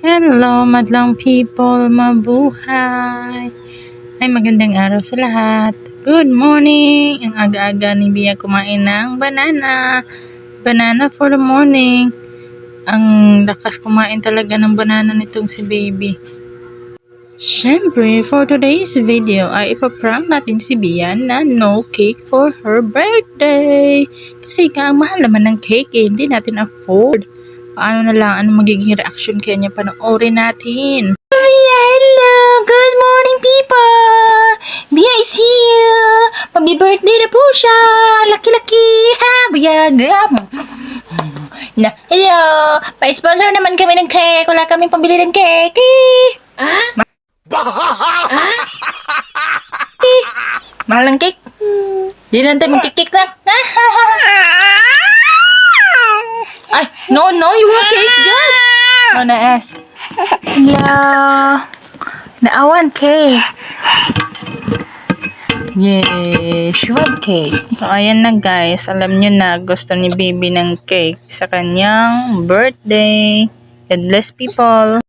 Hello, madlang people, mabuhay! Ay, magandang araw sa lahat. Good morning! Ang aga-aga ni Bia kumain ng banana. Banana for the morning. Ang lakas kumain talaga ng banana nitong si baby. Siyempre, for today's video ay ipaprank natin si Bia na no cake for her birthday. Kasi ang mahal naman ng cake hindi natin afford. Paano na lang, ano magiging reaction kaya niya, panoorin natin. Hello! Good morning, people! Bia is here! Mag-birthday na po siya! Laki-laki! Ha! Bayagam! Na, hello! Pa-sponsor naman kami ng cake! Wala kaming pambili ng cake! Mahal ng cake? Di na tayo mag-cake lang! Ay, no, you want cake, girl? Wanna ask? Yeah. Naawan cake. Yes, you want cake. So, ayan na guys. Alam nyo na, gusto ni baby ng cake sa kanyang birthday. God bless people.